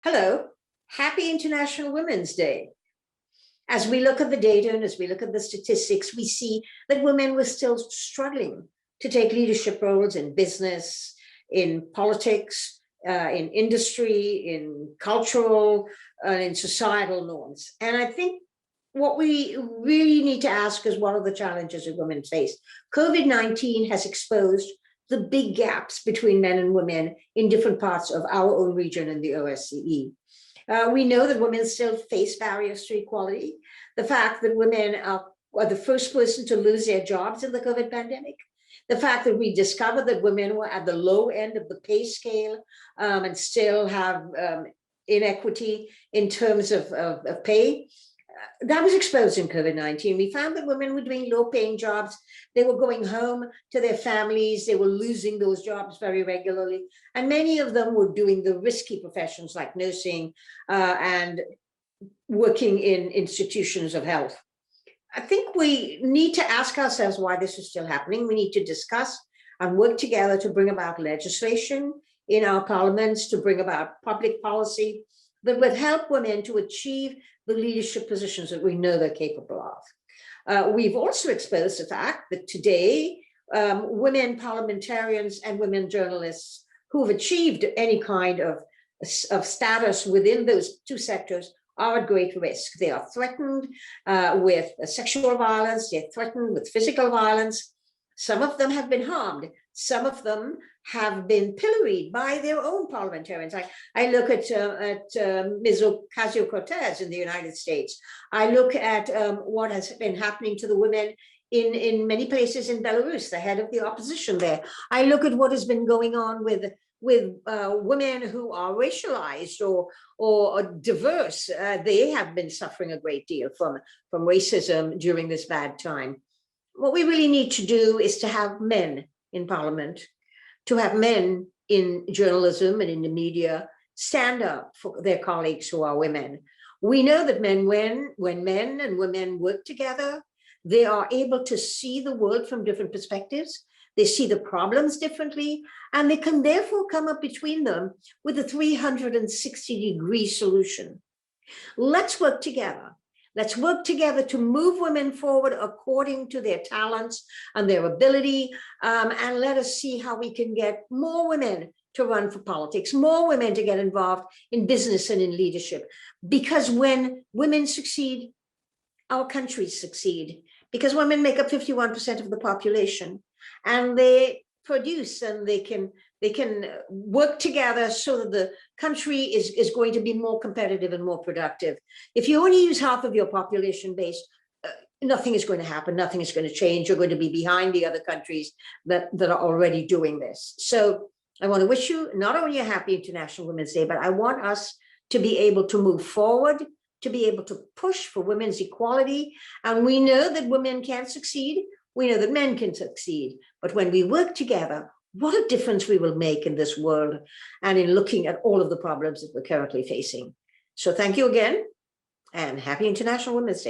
Hello, happy International Women's Day. As we look at the data and as we look at the statistics, we see that women were still struggling to take leadership roles in business, in politics, in industry, in cultural, in societal norms. And I think what we really need to ask is, what are the challenges that women face? COVID-19 has exposed the big gaps between men and women in different parts of our own region in the OSCE. We know that women still face barriers to equality. The fact that women are the first person to lose their jobs in the COVID pandemic. The fact that we discovered that women were at the low end of the pay scale and still have inequity in terms of pay. That was exposed in COVID-19. We found that women were doing low-paying jobs. They were going home to their families. They were losing those jobs very regularly. And many of them were doing the risky professions like nursing and working in institutions of health. I think we need to ask ourselves why this is still happening. We need to discuss and work together to bring about legislation in our parliaments, to bring about public policy that would help women to achieve the leadership positions that we know they're capable of. We've also exposed the fact that today, women parliamentarians and women journalists who've achieved any kind of status within those two sectors are at great risk. They are threatened with sexual violence, they're threatened with physical violence. Some of them have been harmed. Some of them have been pilloried by their own parliamentarians. I look at Ms. Ocasio-Cortez in the United States. I look at what has been happening to the women in many places in Belarus, the head of the opposition there. I look at what has been going on with women who are racialized or diverse. They have been suffering a great deal from racism during this bad time. What we really need to do is to have men in parliament, to have men in journalism and in the media stand up for their colleagues who are women. We know that when men and women work together, they are able to see the world from different perspectives. They see the problems differently, and they can therefore come up between them with a 360-degree solution. Let's work together. Let's work together to move women forward according to their talents and their ability, and let us see how we can get more women to run for politics, more women to get involved in business and in leadership. Because when women succeed, our countries succeed. Because women make up 51% of the population, and they produce and they can work together so that the country is going to be more competitive and more productive. If you only use half of your population base, nothing is going to happen, nothing is going to change. You're going to be behind the other countries that are already doing this. So I want to wish you not only a happy International Women's Day, but I want us to be able to move forward, to be able to push for women's equality. And we know that women can succeed. We know that men can succeed. But when we work together, what a difference we will make in this world and in looking at all of the problems that we're currently facing. So thank you again, and happy International Women's Day.